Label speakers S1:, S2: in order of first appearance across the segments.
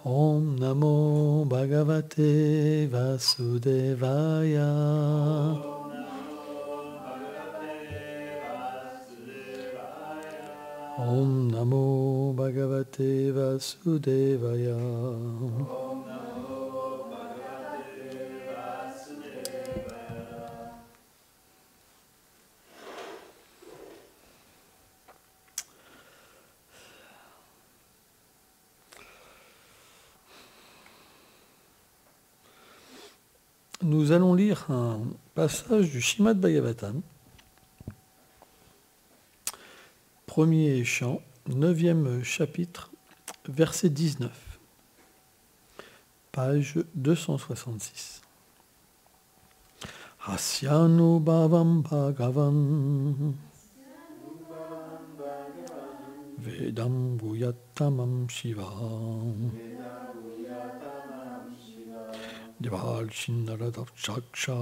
S1: Om Namo Bhagavate Vasudevaya. Om Namo Bhagavate Vasudevaya. Nous allons lire un passage du Śrīmad Bhagavatam, premier chant, 9e chapitre, verset 19, page 266. Asyanubhavam Bhagavan Vedam Bhuyatamam Shivam Devalshinnaradakshakṣa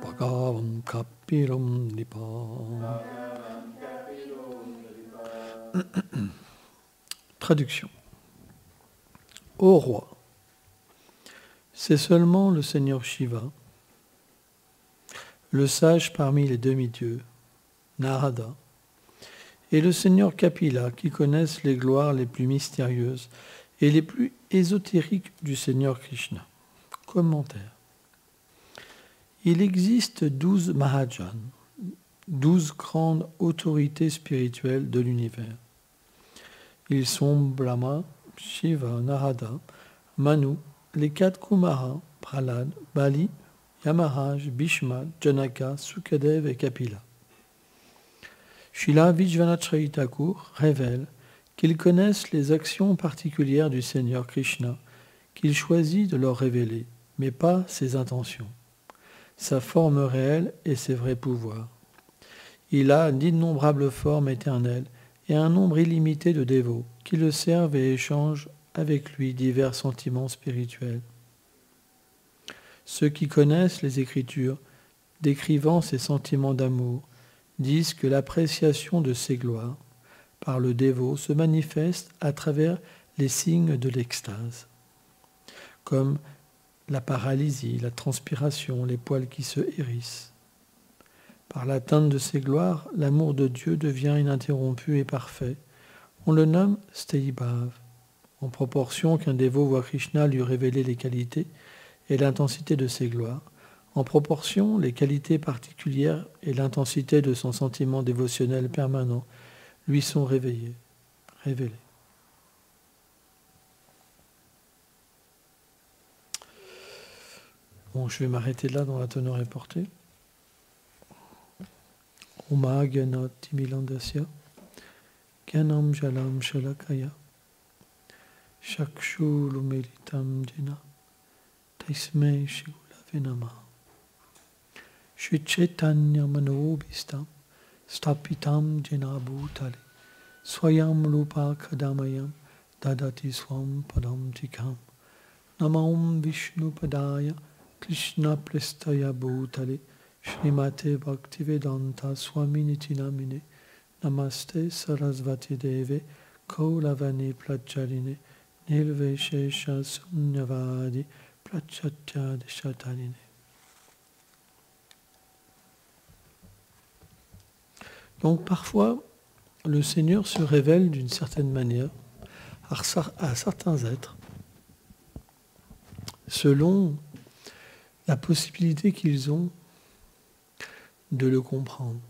S1: Bhagavam Kapiram Nipa. Traduction. Ô roi, c'est seulement le Seigneur Shiva, le sage parmi les demi-dieux, Narada, et le Seigneur Kapila qui connaissent les gloires les plus mystérieuses et les plus ésotériques du Seigneur Krishna. Commentaire. Il existe 12 Mahajans, 12 grandes autorités spirituelles de l'univers. Ils sont Brahma, Shiva, Narada, Manu, les 4 Kumaras, Prahlad, Bali, Yamaraj, Bhishma, Janaka, Sukadev et Kapila. Srila Vishwanath Chaitanya Thakur révèle qu'ils connaissent les actions particulières du Seigneur Krishna, qu'il choisit de leur révéler, mais pas ses intentions, sa forme réelle et ses vrais pouvoirs. Il a d'innombrables formes éternelles et un nombre illimité de dévots qui le servent et échangent avec lui divers sentiments spirituels. Ceux qui connaissent les Écritures, décrivant ces sentiments d'amour, disent que l'appréciation de ces gloires par le dévot se manifeste à travers les signes de l'extase, comme la paralysie, la transpiration, les poils qui se hérissent. Par l'atteinte de ces gloires, l'amour de Dieu devient ininterrompu et parfait. On le nomme Steibhav, en proportion qu'un dévot voit Krishna lui révéler les qualités et l'intensité de ses gloires. En proportion, les qualités particulières et l'intensité de son sentiment dévotionnel permanent lui sont révélés. Bon, je vais m'arrêter là dans la teneur et portée. Oma Gyanat Timilandasya Gyanam Jalam Shalakaya Shakshu Lumelitam Jena Taisme Shigulave Namaha Shri Chaitanya Manobhistam Stapitam Jena Bhutale Swayam Rupa Kadamayam Dadati Swam Padam Tikam Namam Vishnu Padaya Krishna Prestaya Bhutale Srimate Bhaktivedanta Swaminiti Namine Namaste Sarasvati Deve Kaulavani Prajarine Nilveshesha Sunyavadi Prachatya Deshatarine. Donc parfois, le Seigneur se révèle d'une certaine manière à certains êtres, selon la possibilité qu'ils ont de le comprendre.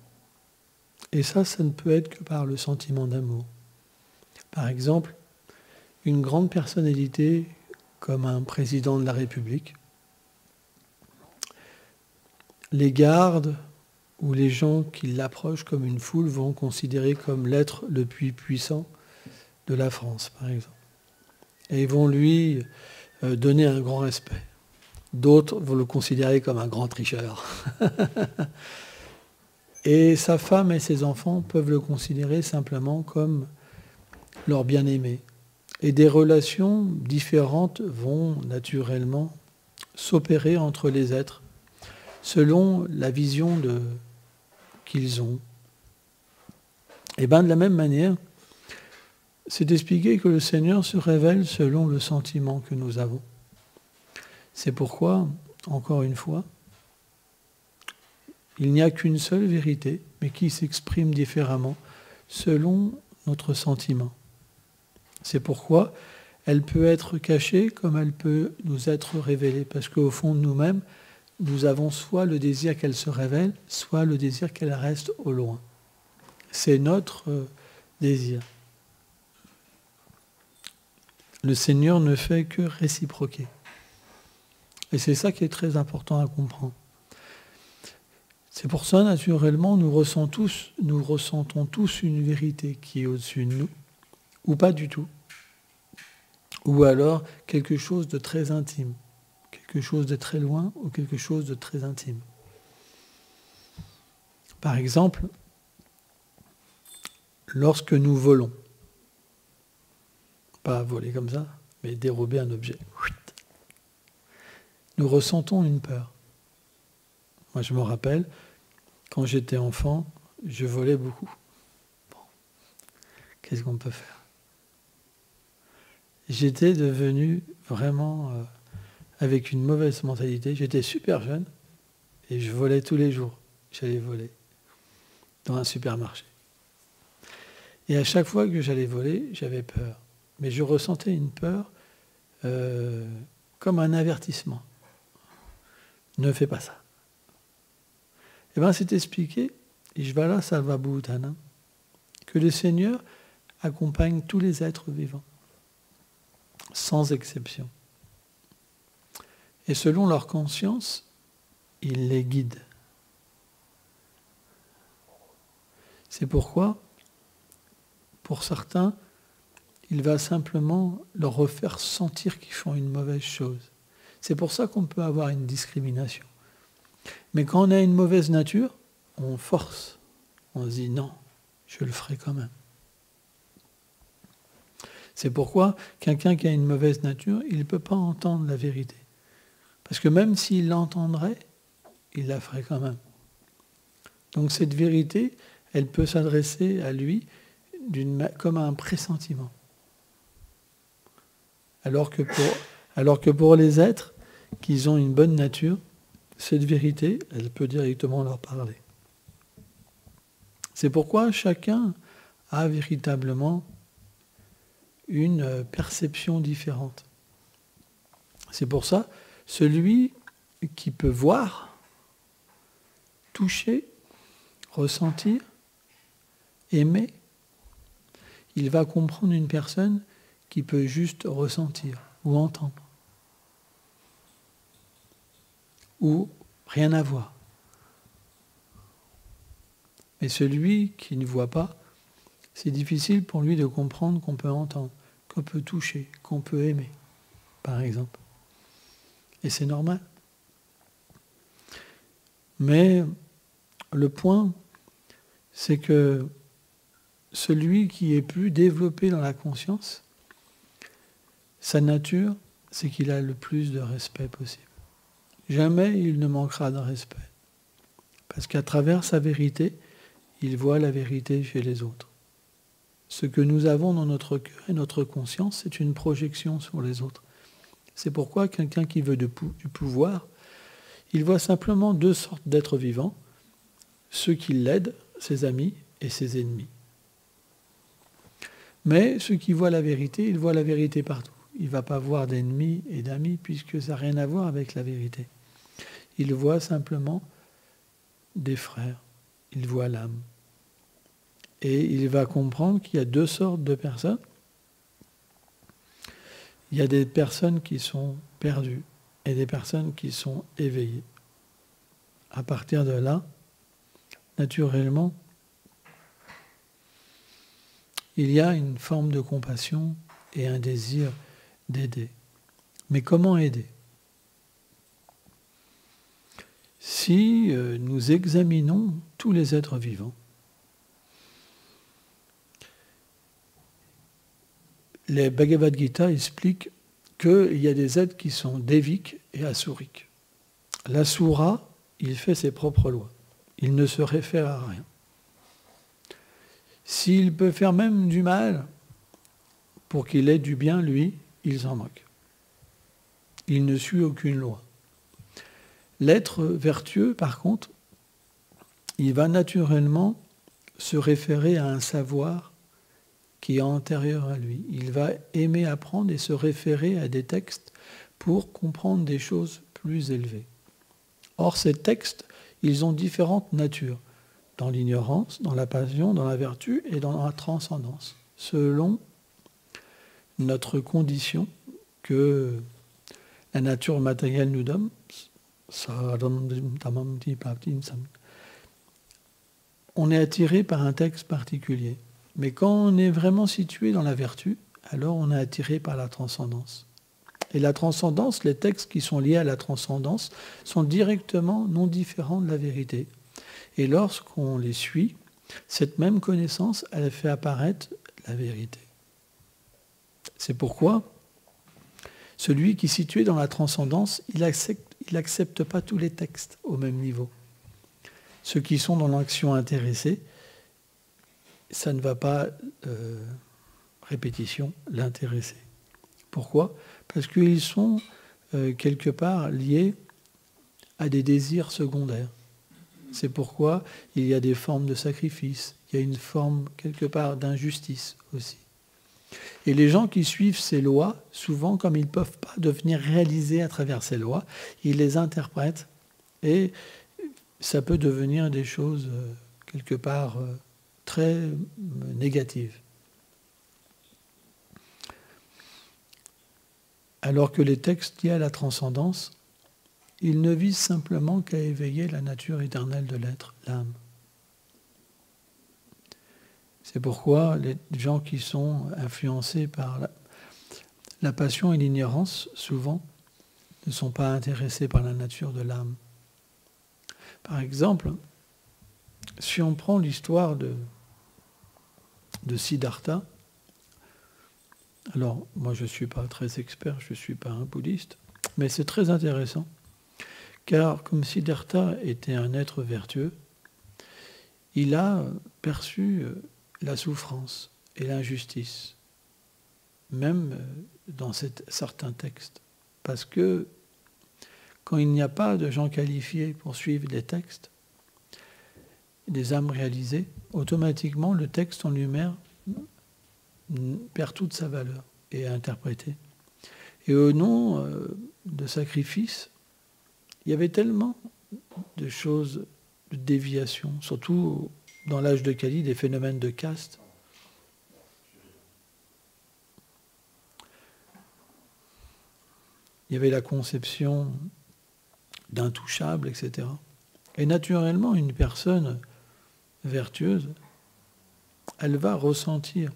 S1: Et ça ne peut être que par le sentiment d'amour. Par exemple, une grande personnalité comme un président de la République, les gardes ou les gens qui l'approchent comme une foule vont considérer comme l'être le plus puissant de la France, par exemple. Et ils vont lui donner un grand respect. D'autres vont le considérer comme un grand tricheur. Et sa femme et ses enfants peuvent le considérer simplement comme leur bien-aimé. Et des relations différentes vont naturellement s'opérer entre les êtres selon la vision qu'ils ont. Et bien de la même manière, c'est d'expliquer que le Seigneur se révèle selon le sentiment que nous avons. C'est pourquoi, encore une fois, il n'y a qu'une seule vérité, mais qui s'exprime différemment selon notre sentiment. C'est pourquoi elle peut être cachée comme elle peut nous être révélée, parce qu'au fond de nous-mêmes, nous avons soit le désir qu'elle se révèle, soit le désir qu'elle reste au loin. C'est notre désir. Le Seigneur ne fait que réciproquer. Et c'est ça qui est très important à comprendre. C'est pour ça, naturellement, nous ressentons tous une vérité qui est au-dessus de nous, ou pas du tout, ou alors quelque chose de très intime, quelque chose de très loin ou quelque chose de très intime. Par exemple, lorsque nous volons, pas voler comme ça, mais dérober un objet, nous ressentons une peur. Moi, je me rappelle, quand j'étais enfant, je volais beaucoup. Bon, qu'est-ce qu'on peut faire? J'étais devenu vraiment avec une mauvaise mentalité. J'étais super jeune et je volais tous les jours. J'allais voler dans un supermarché. Et à chaque fois que j'allais voler, j'avais peur. Mais je ressentais une peur comme un avertissement. Ne fais pas ça. Eh bien, c'est expliqué, Ishvara Sarvabhutana, que le Seigneur accompagne tous les êtres vivants, sans exception. Et selon leur conscience, il les guide. C'est pourquoi, pour certains, il va simplement leur refaire sentir qu'ils font une mauvaise chose. C'est pour ça qu'on peut avoir une discrimination. Mais quand on a une mauvaise nature, on force. On se dit non, je le ferai quand même. C'est pourquoi quelqu'un qui a une mauvaise nature, il ne peut pas entendre la vérité. Parce que même s'il l'entendrait, il la ferait quand même. Donc cette vérité, elle peut s'adresser à lui comme un pressentiment. Alors que pour les êtres qui ont une bonne nature, cette vérité, elle peut directement leur parler. C'est pourquoi chacun a véritablement une perception différente. C'est pour ça, celui qui peut voir, toucher, ressentir, aimer, il va comprendre une personne qui peut juste ressentir ou entendre. Ou rien à voir. Mais celui qui ne voit pas, c'est difficile pour lui de comprendre qu'on peut entendre, qu'on peut toucher, qu'on peut aimer, par exemple. Et c'est normal. Mais le point, c'est que celui qui est plus développé dans la conscience, sa nature, c'est qu'il a le plus de respect possible. Jamais il ne manquera de respect. Parce qu'à travers sa vérité, il voit la vérité chez les autres. Ce que nous avons dans notre cœur et notre conscience, c'est une projection sur les autres. C'est pourquoi quelqu'un qui veut du pouvoir, il voit simplement deux sortes d'êtres vivants, ceux qui l'aident, ses amis et ses ennemis. Mais ceux qui voient la vérité, ils voient la vérité partout. Il ne va pas voir d'ennemis et d'amis puisque ça n'a rien à voir avec la vérité. Il voit simplement des frères, il voit l'âme. Et il va comprendre qu'il y a deux sortes de personnes. Il y a des personnes qui sont perdues et des personnes qui sont éveillées. À partir de là, naturellement, il y a une forme de compassion et un désir d'aider. Mais comment aider ? Si nous examinons tous les êtres vivants, les Bhagavad Gita expliquent qu'il y a des êtres qui sont déviques et asuriques. L'asura, il fait ses propres lois. Il ne se réfère à rien. S'il peut faire même du mal Pour qu'il ait du bien, lui, il s'en moque. Il ne suit aucune loi. L'être vertueux, par contre, il va naturellement se référer à un savoir qui est antérieur à lui. Il va aimer apprendre et se référer à des textes pour comprendre des choses plus élevées. Or, ces textes, ils ont différentes natures, dans l'ignorance, dans la passion, dans la vertu et dans la transcendance, selon notre condition que la nature matérielle nous donne. On est attiré par un texte particulier. Mais quand on est vraiment situé dans la vertu, alors on est attiré par la transcendance. Et la transcendance, les textes qui sont liés à la transcendance, sont directement non différents de la vérité. Et lorsqu'on les suit, cette même connaissance, elle fait apparaître la vérité. C'est pourquoi celui qui est situé dans la transcendance, il n'accepte pas tous les textes au même niveau. Ceux qui sont dans l'action intéressée, ça ne va pas, répétition, l'intéresser. Pourquoi ? Parce qu'ils sont quelque part liés à des désirs secondaires. C'est pourquoi il y a des formes de sacrifice, il y a une forme quelque part d'injustice aussi. Et les gens qui suivent ces lois, souvent comme ils ne peuvent pas devenir réalisés à travers ces lois, ils les interprètent et ça peut devenir des choses quelque part très négatives. Alors que les textes liés à la transcendance, ils ne visent simplement qu'à éveiller la nature éternelle de l'être, l'âme. C'est pourquoi les gens qui sont influencés par la passion et l'ignorance, souvent, ne sont pas intéressés par la nature de l'âme. Par exemple, si on prend l'histoire de Siddhartha, alors moi je ne suis pas très expert, je ne suis pas un bouddhiste, mais c'est très intéressant, car comme Siddhartha était un être vertueux, il a perçu la souffrance et l'injustice, même dans certains textes. Parce que quand il n'y a pas de gens qualifiés pour suivre les textes, des âmes réalisées, automatiquement le texte en lui-même perd toute sa valeur et est interprété. Et au nom de sacrifice, il y avait tellement de choses, de déviations, surtout dans l'âge de Kali, des phénomènes de caste. Il y avait la conception d'intouchables, etc. Et naturellement, une personne vertueuse, elle va ressentir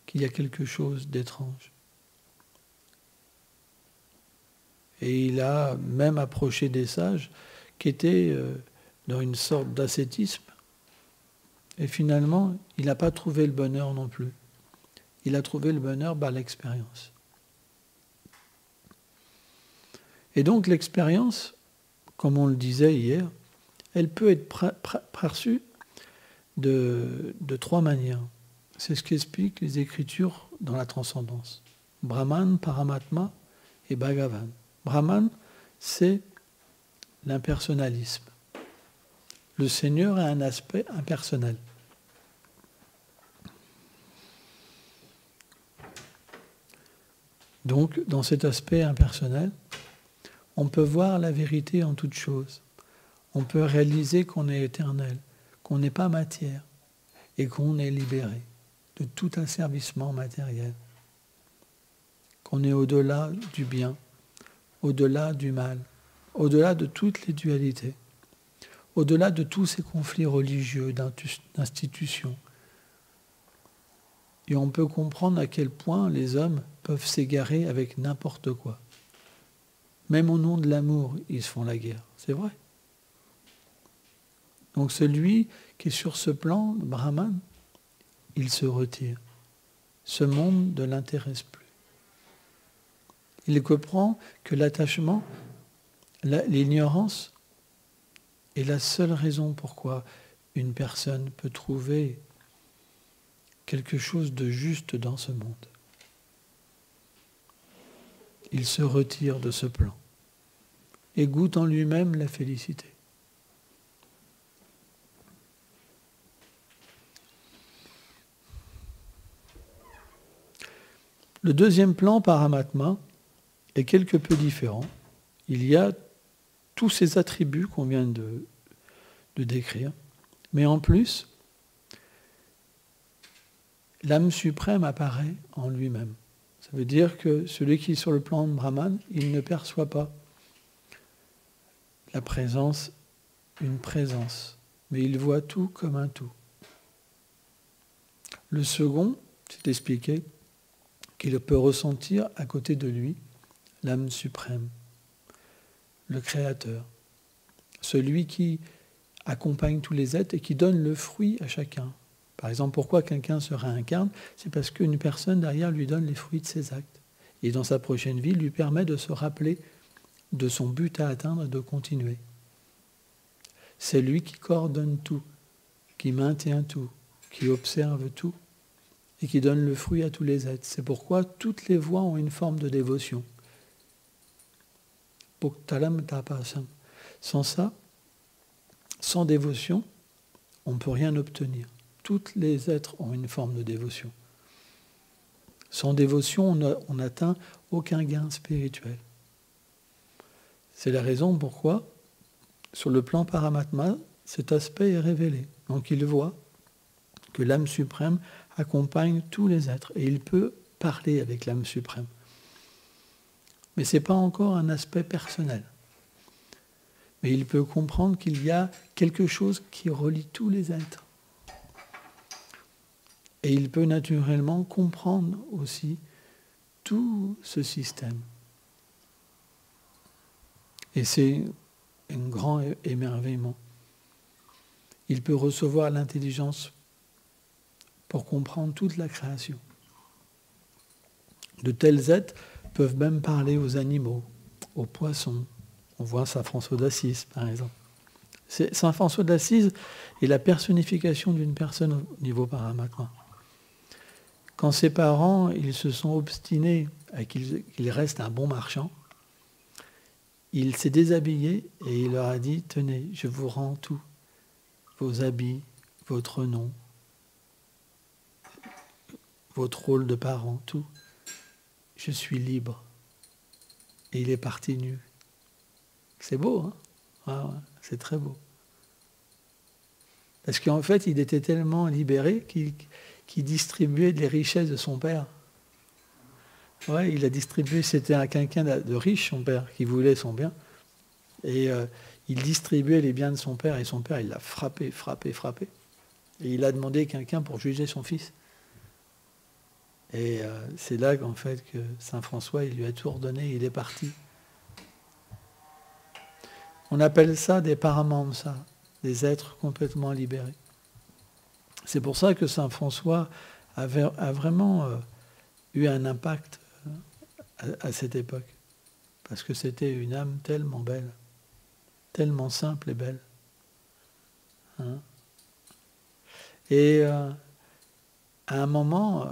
S1: qu'il y a quelque chose d'étrange. Et il a même approché des sages qui étaient dans une sorte d'ascétisme. Et finalement, il n'a pas trouvé le bonheur non plus. Il a trouvé le bonheur par l'expérience. Et donc l'expérience, comme on le disait hier, elle peut être perçue de trois manières. C'est ce qu'expliquent les Écritures dans la transcendance. Brahman, Paramatma et Bhagavan. Brahman, c'est l'impersonnalisme. Le Seigneur a un aspect impersonnel. Donc, dans cet aspect impersonnel, on peut voir la vérité en toute chose. On peut réaliser qu'on est éternel, qu'on n'est pas matière et qu'on est libéré de tout asservissement matériel, qu'on est au-delà du bien, au-delà du mal, au-delà de toutes les dualités, au-delà de tous ces conflits religieux, d'institutions. Et on peut comprendre à quel point les hommes peuvent s'égarer avec n'importe quoi. Même au nom de l'amour, ils se font la guerre. C'est vrai. Donc celui qui est sur ce plan, le Brahman, il se retire. Ce monde ne l'intéresse plus. Il comprend que l'attachement, l'ignorance est la seule raison pourquoi une personne peut trouver quelque chose de juste dans ce monde. il se retire de ce plan et goûte en lui-même la félicité. Le deuxième plan, Paramatma, est quelque peu différent. Il y a tous ces attributs qu'on vient de décrire, mais en plus, l'âme suprême apparaît en lui-même. Ça veut dire que celui qui est sur le plan de Brahman, il ne perçoit pas la présence, une présence, mais il voit tout comme un tout. Le second, c'est expliqué qu'il peut ressentir à côté de lui l'âme suprême, le Créateur, celui qui accompagne tous les êtres et qui donne le fruit à chacun. Par exemple, pourquoi quelqu'un se réincarne? C'est parce qu'une personne derrière lui donne les fruits de ses actes. Et dans sa prochaine vie, lui permet de se rappeler de son but à atteindre et de continuer. C'est lui qui coordonne tout, qui maintient tout, qui observe tout et qui donne le fruit à tous les êtres. C'est pourquoi toutes les voies ont une forme de dévotion. Sans ça, sans dévotion, on ne peut rien obtenir. Tous les êtres ont une forme de dévotion. Sans dévotion, on n'atteint aucun gain spirituel. C'est la raison pourquoi, sur le plan Paramatma, cet aspect est révélé. Donc il voit que l'âme suprême accompagne tous les êtres et il peut parler avec l'âme suprême. Mais ce n'est pas encore un aspect personnel. Mais il peut comprendre qu'il y a quelque chose qui relie tous les êtres. Et il peut naturellement comprendre aussi tout ce système. Et c'est un grand émerveillement. Il peut recevoir l'intelligence pour comprendre toute la création. De tels êtres peuvent même parler aux animaux, aux poissons. On voit Saint François d'Assise, par exemple. Saint François d'Assise est la personnification d'une personne au niveau Paramatma. Quand ses parents ils se sont obstinés à qu'il reste un bon marchand, il s'est déshabillé et il leur a dit « Tenez, je vous rends tout, vos habits, votre nom, votre rôle de parent, tout. Je suis libre. » Et il est parti nu. C'est beau, hein? Ah ouais, c'est très beau. Parce qu'en fait, il était tellement libéré qu'il distribuait les richesses de son père. Ouais, il a distribué, c'était à quelqu'un de riche, son père, qui voulait son bien. Et il distribuait les biens de son père, et son père, il l'a frappé. Et il a demandé quelqu'un pour juger son fils. Et c'est là qu'en fait, que Saint François, il lui a tout ordonné, il est parti. On appelle ça des paramamsa, des êtres complètement libérés. C'est pour ça que Saint François a vraiment eu un impact à cette époque. Parce que c'était une âme tellement belle, tellement simple et belle. Hein? Et à un moment,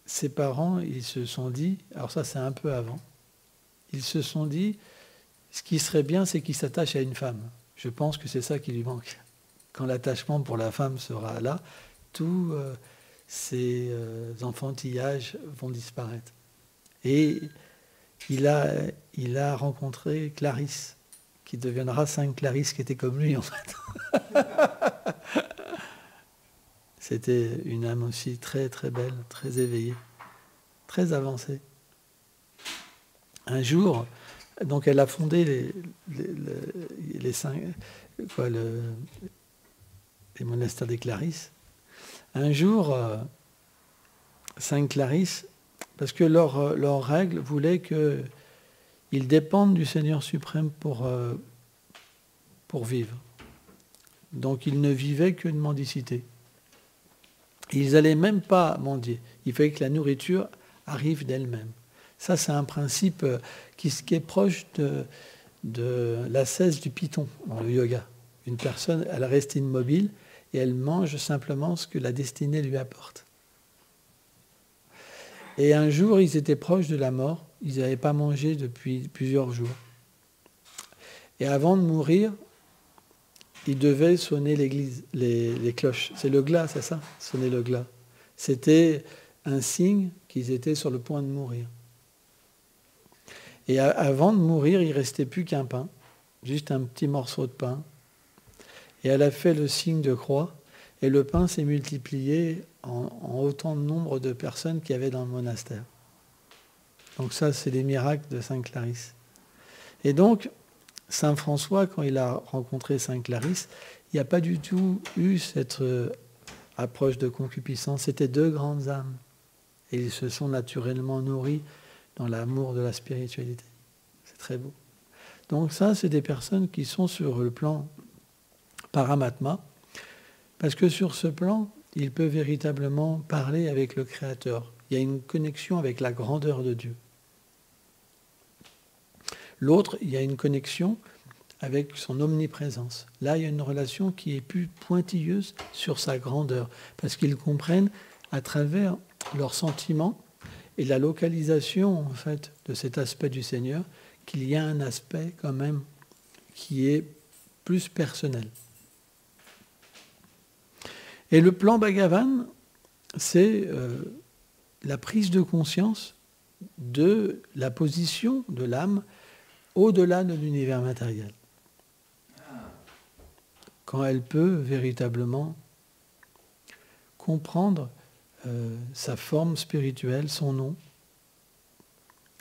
S1: ses parents, ils se sont dit, alors ça c'est un peu avant, ils se sont dit, ce qui serait bien, c'est qu'il s'attache à une femme. Je pense que c'est ça qui lui manque. Quand l'attachement pour la femme sera là, tous ces enfantillages vont disparaître. Et il a rencontré Clarisse, qui deviendra Sainte Clarisse, qui était comme lui en fait. C'était une âme aussi très très belle, très éveillée, très avancée. Un jour, donc elle a fondé les monastères des Clarisses. Un jour, Sainte Clarisse, parce que leur règle voulait qu'ils dépendent du Seigneur suprême pour vivre. Donc ils ne vivaient que de mendicité. Ils n'allaient même pas mendier. Il fallait que la nourriture arrive d'elle-même. Ça, c'est un principe qui est proche de l'ascèse du python dans le yoga. Une personne, elle reste immobile et elle mange simplement ce que la destinée lui apporte. Et un jour, ils étaient proches de la mort ils n'avaient pas mangé depuis plusieurs jours. Et avant de mourir, ils devaient sonner les cloches. C'est le glas, c'est ça? Sonner le glas. C'était un signe qu'ils étaient sur le point de mourir. Et avant de mourir, il ne restait plus qu'un pain, juste un petit morceau de pain. Et elle a fait le signe de croix, et le pain s'est multiplié en autant de nombre de personnes qu'il y avait dans le monastère. Donc ça, c'est des miracles de Sainte Clarisse. Et donc, Saint François, quand il a rencontré Sainte Clarisse, il n'y a pas du tout eu cette approche de concupiscence. C'était deux grandes âmes. Et ils se sont naturellement nourris dans l'amour de la spiritualité. C'est très beau. Donc ça, c'est des personnes qui sont sur le plan Paramatma, parce que sur ce plan, il peut véritablement parler avec le Créateur. Il y a une connexion avec la grandeur de Dieu. L'autre, il y a une connexion avec son omniprésence. Là, il y a une relation qui est plus pointilleuse sur sa grandeur, parce qu'ils comprennent à travers leurs sentiments et la localisation en fait de cet aspect du Seigneur qu'il y a un aspect quand même qui est plus personnel. Et le plan Bhagavan, c'est la prise de conscience de la position de l'âme au-delà de l'univers matériel. Quand elle peut véritablement comprendre sa forme spirituelle, son nom,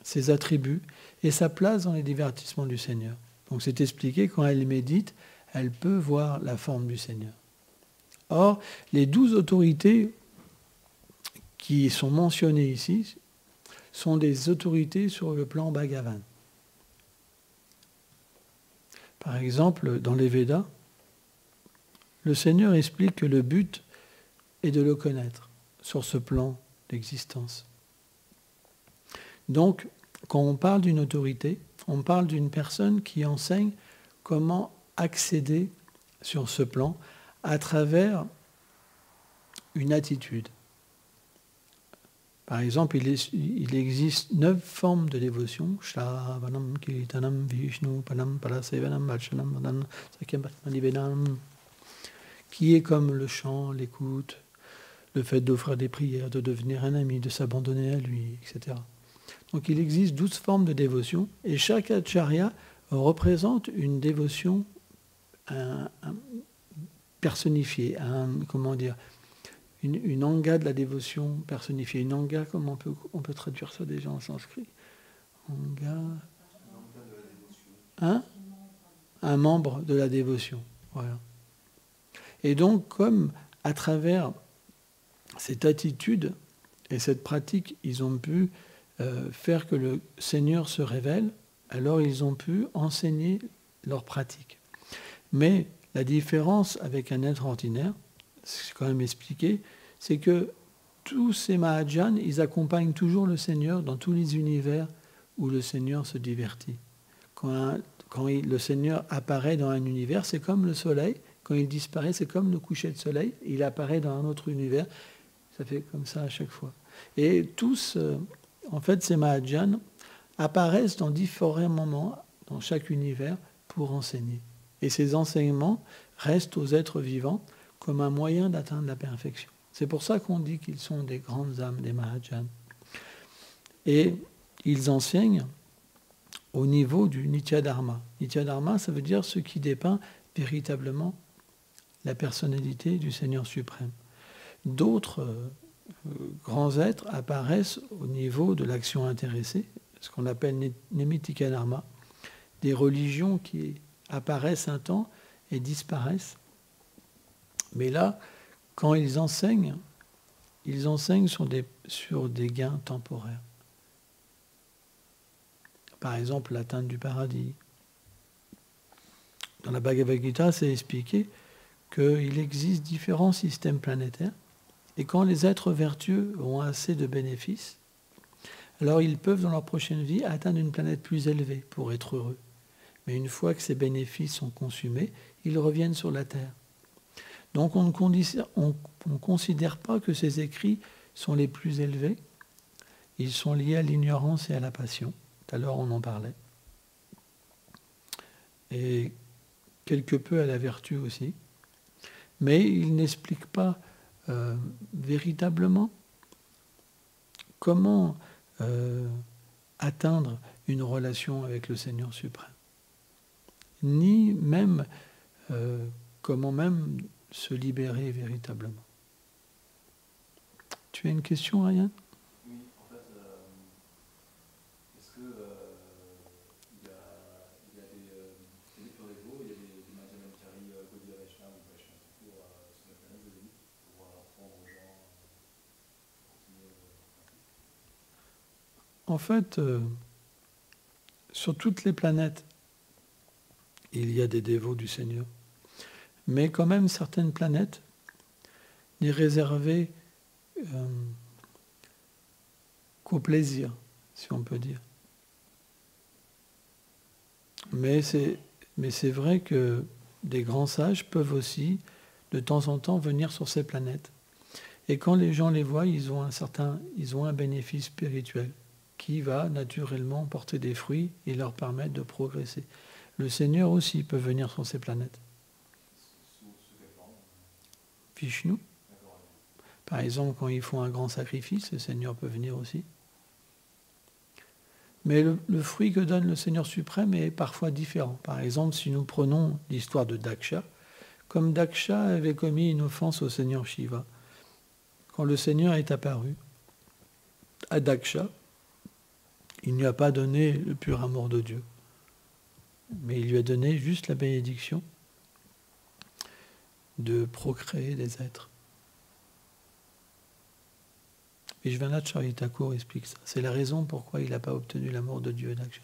S1: ses attributs et sa place dans les divertissements du Seigneur. Donc c'est expliqué, quand elle médite, elle peut voir la forme du Seigneur. Or, les 12 autorités qui sont mentionnées ici sont des autorités sur le plan Bhagavan. Par exemple, dans les Védas, le Seigneur explique que le but est de le connaître sur ce plan d'existence. Donc, quand on parle d'une autorité, on parle d'une personne qui enseigne comment accéder sur ce plan à travers une attitude. Par exemple, il existe 9 formes de dévotion, Shravanam, Kirtanam, Vishnu, Panam, Parasevanam, Bhajanam, Vadan, Sakyam, Patmanivedam, qui est comme le chant, l'écoute, le fait d'offrir des prières, de devenir un ami, de s'abandonner à lui, etc. Donc il existe 12 formes de dévotion, et chaque acharya représente une dévotion personnifiée, une anga de la dévotion personnifiée. Une anga, comment on peut traduire ça déjà en sanskrit? Anga. Hein? Un membre de la dévotion. Voilà. Et donc, comme à travers cette attitude et cette pratique, ils ont pu faire que le Seigneur se révèle, alors ils ont pu enseigner leur pratique. Mais la différence avec un être ordinaire, c'est quand même expliqué, c'est que tous ces Mahajans, ils accompagnent toujours le Seigneur dans tous les univers où le Seigneur se divertit. Quand le Seigneur apparaît dans un univers, c'est comme le soleil. Quand il disparaît, c'est comme le coucher de soleil. Il apparaît dans un autre univers. Ça fait comme ça à chaque fois. Et tous, en fait, ces Mahajans apparaissent dans différents moments, dans chaque univers, pour enseigner. Et ces enseignements restent aux êtres vivants comme un moyen d'atteindre la perfection. C'est pour ça qu'on dit qu'ils sont des grandes âmes, des Mahajans. Et ils enseignent au niveau du Nitya-dharma. Nitya-dharma, ça veut dire ce qui dépeint véritablement la personnalité du Seigneur suprême. D'autres grands êtres apparaissent au niveau de l'action intéressée, ce qu'on appelle Nemitika Dharma, des religions qui apparaissent un temps et disparaissent. Mais là, quand ils enseignent sur des gains temporaires. Par exemple, l'atteinte du paradis. Dans la Bhagavad Gita, c'est expliqué qu'il existe différents systèmes planétaires, et quand les êtres vertueux ont assez de bénéfices, alors ils peuvent, dans leur prochaine vie, atteindre une planète plus élevée pour être heureux. Mais une fois que ces bénéfices sont consumés, ils reviennent sur la Terre. Donc on ne considère pas que ces écrits sont les plus élevés. ils sont liés à l'ignorance et à la passion. Tout à l'heure, on en parlait. Et quelque peu à la vertu aussi. Mais ils n'expliquent pas véritablement comment atteindre une relation avec le Seigneur suprême. Ni même comment même se libérer véritablement. Tu as une question, Ryan ?
S2: Oui, en fait, est-ce que il y a des purs égaux, il y a des Madhyamanchari, Gaudiya Vaishnava ou Vaishnava pour sur la planète de l'élite, pour apprendre aux gens à continuer
S1: En fait, sur toutes les planètes, il y a des dévots du Seigneur. Mais quand même, certaines planètes, n'est réservées qu'au plaisir, si on peut dire. Mais c'est vrai que des grands sages peuvent aussi, de temps en temps, venir sur ces planètes. Et quand les gens les voient, ils ont un bénéfice spirituel qui va naturellement porter des fruits et leur permettre de progresser. Le Seigneur aussi peut venir sur ces planètes. Vishnu. Par exemple, quand ils font un grand sacrifice, le Seigneur peut venir aussi. Mais le fruit que donne le Seigneur suprême est parfois différent. Par exemple, si nous prenons l'histoire de Daksha, comme Daksha avait commis une offense au Seigneur Shiva, quand le Seigneur est apparu à Daksha, il ne lui a pas donné le pur amour de Dieu, mais il lui a donné juste la bénédiction de procréer des êtres. Vishwanath Chaitanya Thakur explique ça. C'est la raison pourquoi il n'a pas obtenu l'amour de Dieu Daksha.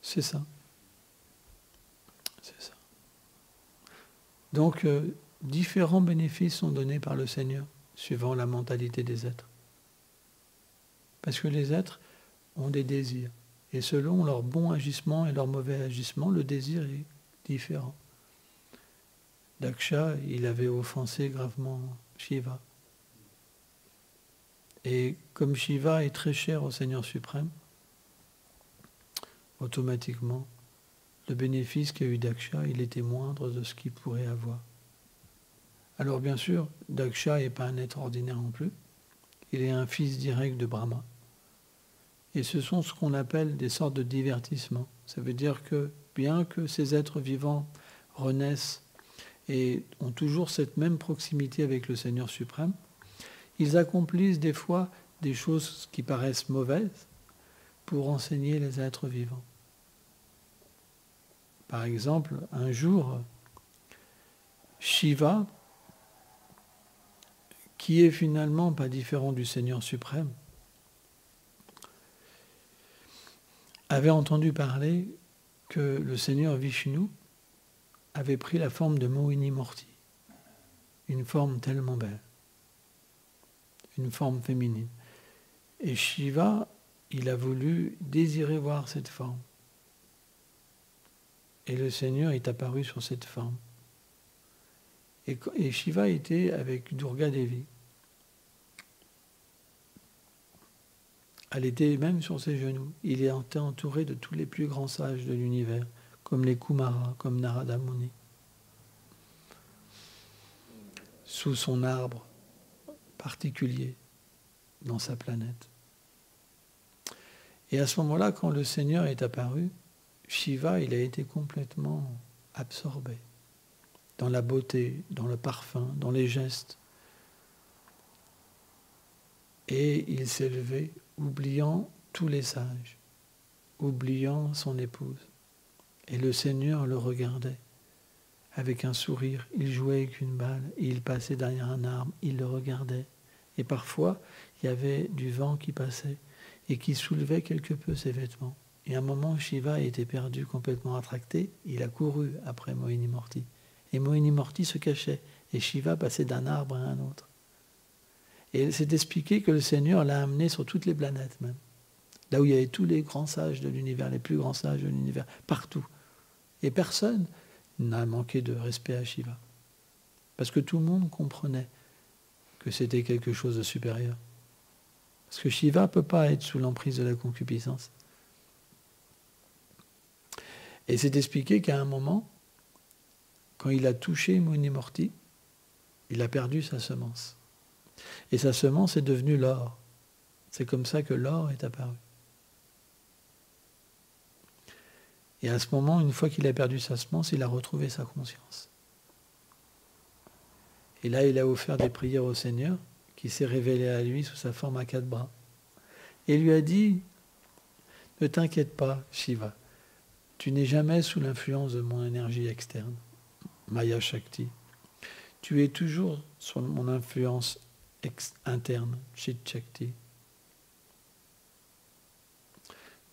S1: C'est ça. C'est ça. Donc, différents bénéfices sont donnés par le Seigneur, suivant la mentalité des êtres. Parce que les êtres ont des désirs. Et selon leur bon agissement et leur mauvais agissement, le désir est différent. Daksha, il avait offensé gravement Shiva. Et comme Shiva est très cher au Seigneur suprême, automatiquement, le bénéfice qu'a eu Daksha, il était moindre de ce qu'il pourrait avoir. Alors bien sûr, Daksha n'est pas un être ordinaire non plus. Il est un fils direct de Brahma. Et ce sont ce qu'on appelle des sortes de divertissements. Ça veut dire que bien que ces êtres vivants renaissent et ont toujours cette même proximité avec le Seigneur suprême, ils accomplissent des fois des choses qui paraissent mauvaises pour enseigner les êtres vivants. Par exemple, un jour, Shiva, qui est finalement pas différent du Seigneur suprême, avait entendu parler que le Seigneur Vishnu avait pris la forme de Mohini Morti, une forme tellement belle, une forme féminine. Et Shiva, il a voulu désirer voir cette forme. Et le Seigneur est apparu sur cette forme. Et Shiva était avec Durga Devi. Elle était même sur ses genoux. Il était entouré de tous les plus grands sages de l'univers, comme les Kumaras, comme Narada Muni. Sous son arbre particulier, dans sa planète. Et à ce moment-là, quand le Seigneur est apparu, Shiva, il a été complètement absorbé dans la beauté, dans le parfum, dans les gestes. Et il s'est levé, oubliant tous les sages, oubliant son épouse. Et le Seigneur le regardait avec un sourire. Il jouait avec une balle, et il passait derrière un arbre, il le regardait. Et parfois, il y avait du vent qui passait et qui soulevait quelque peu ses vêtements. Et à un moment, Shiva était perdu, complètement attracté. Il a couru après Mohini Morti. Et Mohini Morti se cachait. Et Shiva passait d'un arbre à un autre. Et c'est expliqué que le Seigneur l'a amené sur toutes les planètes même. Là où il y avait tous les grands sages de l'univers, les plus grands sages de l'univers, partout. Et personne n'a manqué de respect à Shiva. Parce que tout le monde comprenait que c'était quelque chose de supérieur. Parce que Shiva ne peut pas être sous l'emprise de la concupiscence. Et c'est expliqué qu'à un moment, quand il a touché Munimurti, il a perdu sa semence. Et sa semence est devenue l'or. C'est comme ça que l'or est apparu. Et à ce moment, une fois qu'il a perdu sa semence, il a retrouvé sa conscience. Et là, il a offert des prières au Seigneur, qui s'est révélé à lui sous sa forme à 4 bras. Et lui a dit, ne t'inquiète pas, Shiva, tu n'es jamais sous l'influence de mon énergie externe, Maya Shakti. Tu es toujours sous mon influence interne, Chit Shakti.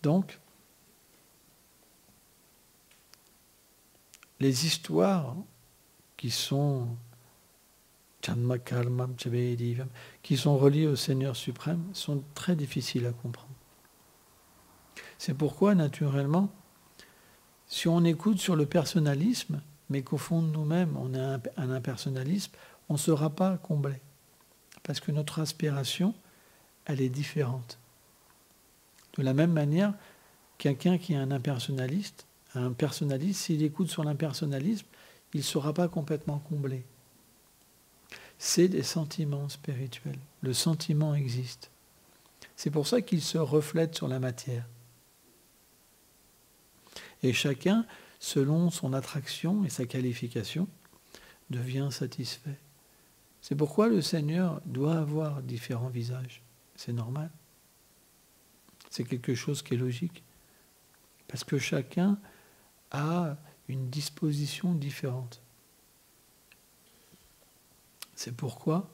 S1: Donc, les histoires qui sont qui sont reliées au Seigneur suprême sont très difficiles à comprendre. C'est pourquoi, naturellement, si on écoute sur le personnalisme, mais qu'au fond de nous-mêmes, on a un impersonnalisme, on ne sera pas comblé. Parce que notre aspiration, elle est différente. De la même manière, quelqu'un qui est un personnaliste, s'il écoute sur l'impersonnalisme, il ne sera pas complètement comblé. C'est des sentiments spirituels. Le sentiment existe. C'est pour ça qu'il se reflète sur la matière. Et chacun, selon son attraction et sa qualification, devient satisfait. C'est pourquoi le Seigneur doit avoir différents visages. C'est normal. C'est quelque chose qui est logique. Parce que chacun a une disposition différente. C'est pourquoi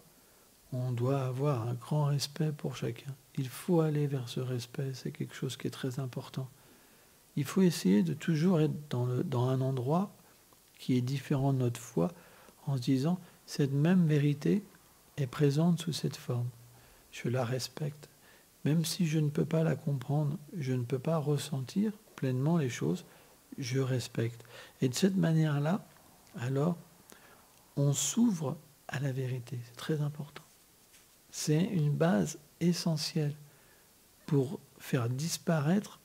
S1: on doit avoir un grand respect pour chacun. Il faut aller vers ce respect, c'est quelque chose qui est très important. Il faut essayer de toujours être dans un endroit qui est différent de notre foi, en se disant, cette même vérité est présente sous cette forme. Je la respecte. Même si je ne peux pas la comprendre, je ne peux pas ressentir pleinement les choses, je respecte. Et de cette manière-là, alors, on s'ouvre à la vérité. C'est très important. C'est une base essentielle pour faire disparaître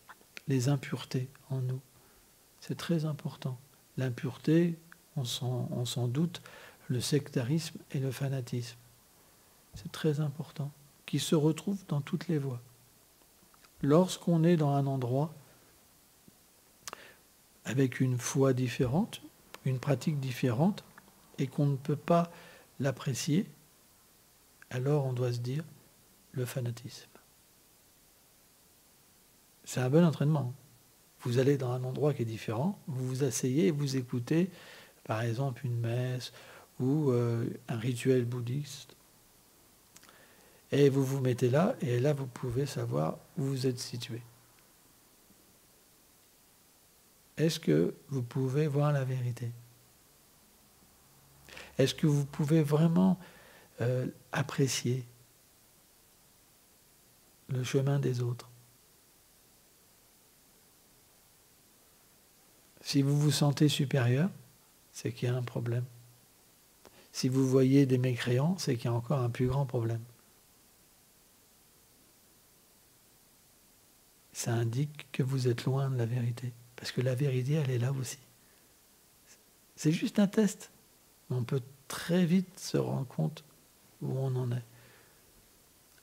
S1: les impuretés en nous. C'est très important. L'impureté, on s'en doute, le sectarisme et le fanatisme. C'est très important. Qui se retrouvent dans toutes les voies. Lorsqu'on est dans un endroit avec une foi différente, une pratique différente, et qu'on ne peut pas l'apprécier, alors on doit se dire le fanatisme. C'est un bon entraînement. Vous allez dans un endroit qui est différent, vous vous asseyez et vous écoutez, par exemple, une messe ou un rituel bouddhiste. Et vous vous mettez là, et là vous pouvez savoir où vous êtes situé. Est-ce que vous pouvez voir la vérité? Est-ce que vous pouvez vraiment apprécier le chemin des autres? Si vous vous sentez supérieur, c'est qu'il y a un problème. Si vous voyez des mécréants, c'est qu'il y a encore un plus grand problème. Ça indique que vous êtes loin de la vérité. Parce que la vérité, elle est là aussi. C'est juste un test. On peut très vite se rendre compte où on en est.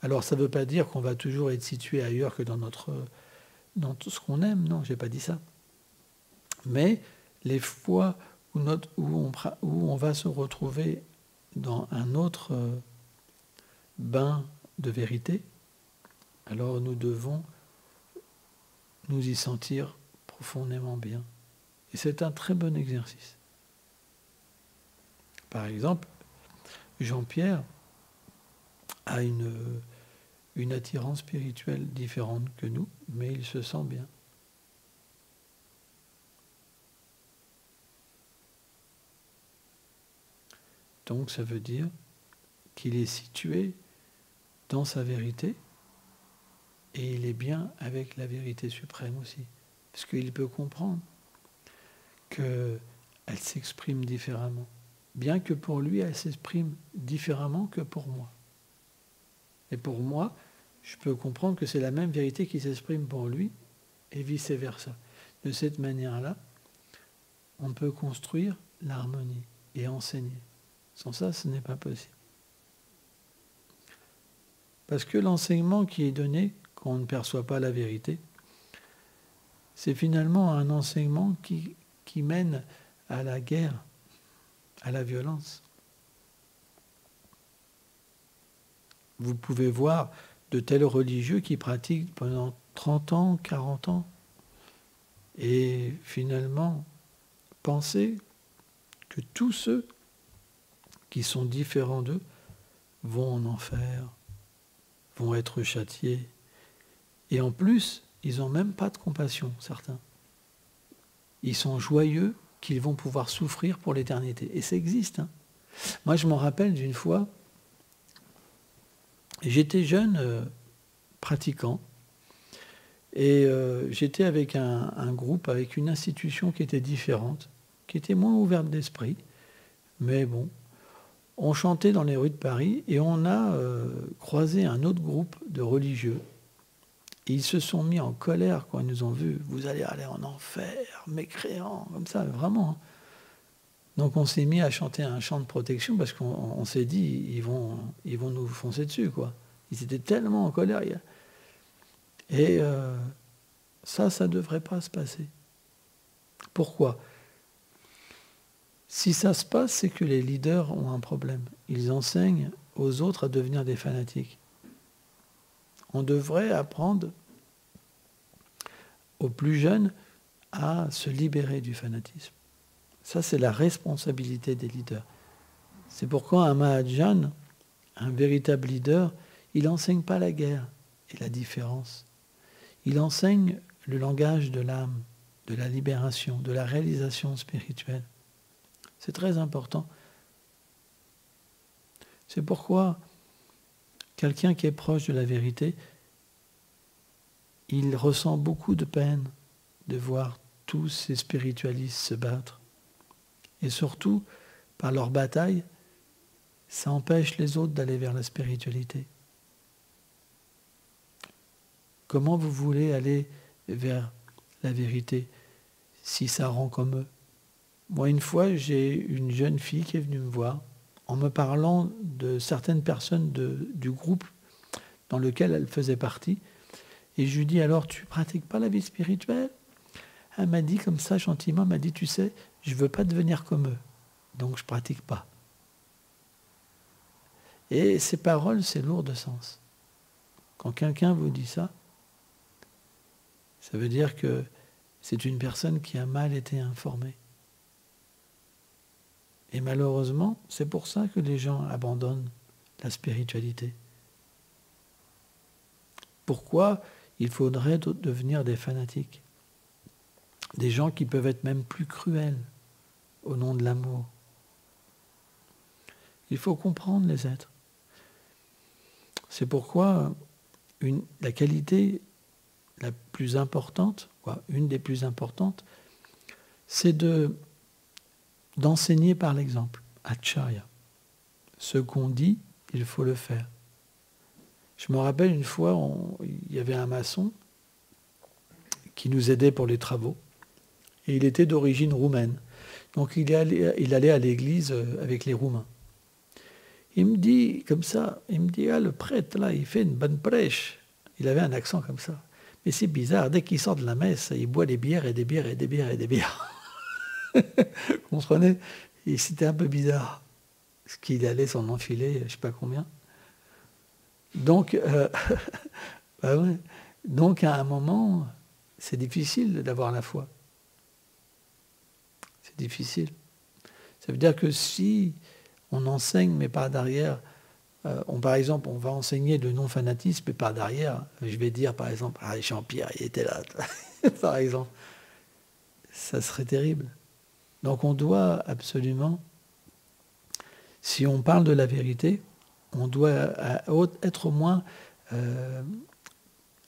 S1: Alors ça ne veut pas dire qu'on va toujours être situé ailleurs que dans tout ce qu'on aime. Non, je n'ai pas dit ça. Mais les fois où on va se retrouver dans un autre bain de vérité, alors nous devons nous y sentir profondément bien. Et c'est un très bon exercice. Par exemple, Jean-Pierre a une attirance spirituelle différente que nous, mais il se sent bien. Donc ça veut dire qu'il est situé dans sa vérité et il est bien avec la vérité suprême aussi. Parce qu'il peut comprendre que elle s'exprime différemment. Bien que pour lui, elle s'exprime différemment que pour moi. Et pour moi, je peux comprendre que c'est la même vérité qui s'exprime pour lui et vice-versa. De cette manière-là, on peut construire l'harmonie et enseigner. Sans ça, ce n'est pas possible. Parce que l'enseignement qui est donné, quand on ne perçoit pas la vérité, c'est finalement un enseignement qui mène à la guerre, à la violence. Vous pouvez voir de tels religieux qui pratiquent pendant 30 ans, 40 ans, et finalement penser que tous ceux qui sont différents d'eux vont en enfer, vont être châtiés. Et en plus, ils n'ont même pas de compassion, certains. Ils sont joyeux qu'ils vont pouvoir souffrir pour l'éternité. Et ça existe. Hein. Moi, je m'en rappelle d'une fois, j'étais jeune pratiquant, et j'étais avec un groupe, avec une institution qui était différente, qui était moins ouverte d'esprit, mais bon, on chantait dans les rues de Paris et on a croisé un autre groupe de religieux. Et ils se sont mis en colère quand ils nous ont vus. Vous allez aller en enfer, mécréants, comme ça, vraiment. Donc on s'est mis à chanter un chant de protection parce qu'on s'est dit, ils vont nous foncer dessus, quoi. Ils étaient tellement en colère. Et ça ne devrait pas se passer. Pourquoi ? Si ça se passe, c'est que les leaders ont un problème. Ils enseignent aux autres à devenir des fanatiques. On devrait apprendre aux plus jeunes à se libérer du fanatisme. Ça, c'est la responsabilité des leaders. C'est pourquoi un Mahajan, un véritable leader, il n'enseigne pas la guerre et la différence. Il enseigne le langage de l'âme, de la libération, de la réalisation spirituelle. C'est très important. C'est pourquoi quelqu'un qui est proche de la vérité, il ressent beaucoup de peine de voir tous ces spiritualistes se battre. Et surtout, par leur bataille, ça empêche les autres d'aller vers la spiritualité. Comment vous voulez aller vers la vérité si ça rend comme eux ? Moi, une fois, j'ai une jeune fille qui est venue me voir en me parlant de certaines personnes du groupe dans lequel elle faisait partie. Et je lui dis, alors, tu ne pratiques pas la vie spirituelle ? Elle m'a dit comme ça, gentiment, elle m'a dit, tu sais, je ne veux pas devenir comme eux, donc je ne pratique pas. Et ces paroles, c'est lourd de sens. Quand quelqu'un vous dit ça, ça veut dire que c'est une personne qui a mal été informée. Et malheureusement, c'est pour ça que les gens abandonnent la spiritualité. Pourquoi il faudrait devenir des fanatiques ? Des gens qui peuvent être même plus cruels au nom de l'amour. Il faut comprendre les êtres. C'est pourquoi la qualité la plus importante, une des plus importantes, c'est d'enseigner par l'exemple, acharya. Ce qu'on dit, il faut le faire. Je me rappelle une fois, il y avait un maçon qui nous aidait pour les travaux, et il était d'origine roumaine. Donc il allait à l'église avec les Roumains. Il me dit comme ça, le prêtre là, il fait une bonne prêche. Il avait un accent comme ça. Mais c'est bizarre, dès qu'il sort de la messe, il boit des bières et des bières et des bières et des bières. Vous comprenez ? Et c'était un peu bizarre. Parce qu'il allait s'en enfiler, je ne sais pas combien. Donc, bah ouais. Donc à un moment, c'est difficile d'avoir la foi. C'est difficile. Ça veut dire que si on enseigne, mais par derrière, par exemple, on va enseigner le non-fanatisme, mais par derrière, je vais dire, par exemple, Jean-Pierre, il était là, par exemple. Ça serait terrible. Donc on doit absolument, si on parle de la vérité, on doit être au moins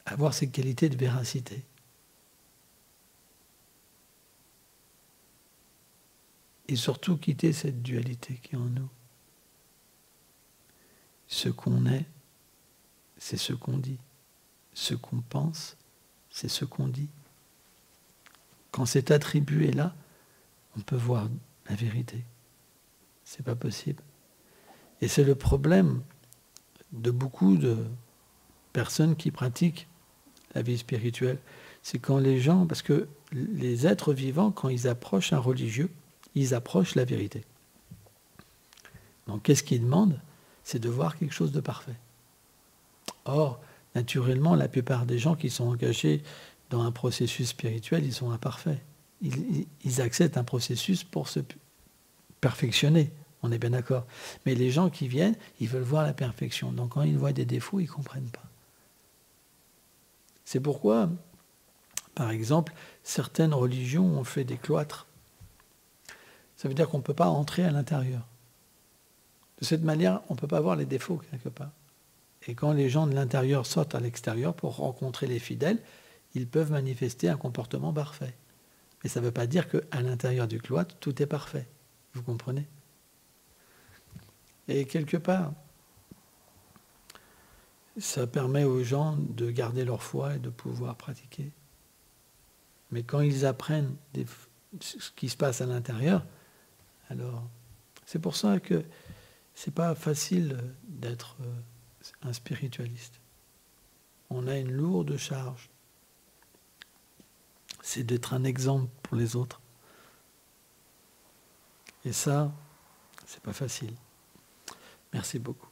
S1: avoir ces qualités de véracité. Et surtout quitter cette dualité qui est en nous. Ce qu'on est, c'est ce qu'on dit. Ce qu'on pense, c'est ce qu'on dit. Quand cet attribut est là, on peut voir la vérité. C'est pas possible. Et c'est le problème de beaucoup de personnes qui pratiquent la vie spirituelle. C'est quand les gens, parce que les êtres vivants, quand ils approchent un religieux, ils approchent la vérité. Donc qu'est-ce qu'ils demandent? C'est de voir quelque chose de parfait. Or, naturellement, la plupart des gens qui sont engagés dans un processus spirituel, ils sont imparfaits. Ils acceptent un processus pour se perfectionner, on est bien d'accord. Mais les gens qui viennent, ils veulent voir la perfection. Donc quand ils voient des défauts, ils ne comprennent pas. C'est pourquoi, par exemple, certaines religions ont fait des cloîtres. Ça veut dire qu'on ne peut pas entrer à l'intérieur. De cette manière, on ne peut pas voir les défauts quelque part. Et quand les gens de l'intérieur sortent à l'extérieur pour rencontrer les fidèles, ils peuvent manifester un comportement parfait. Mais ça ne veut pas dire qu'à l'intérieur du cloître, tout est parfait. Vous comprenez? Et quelque part, ça permet aux gens de garder leur foi et de pouvoir pratiquer. Mais quand ils apprennent ce qui se passe à l'intérieur, alors c'est pour ça que c'est pas facile d'être un spiritualiste. On a une lourde charge. C'est d'être un exemple pour les autres. Et ça, c'est pas facile. Merci beaucoup.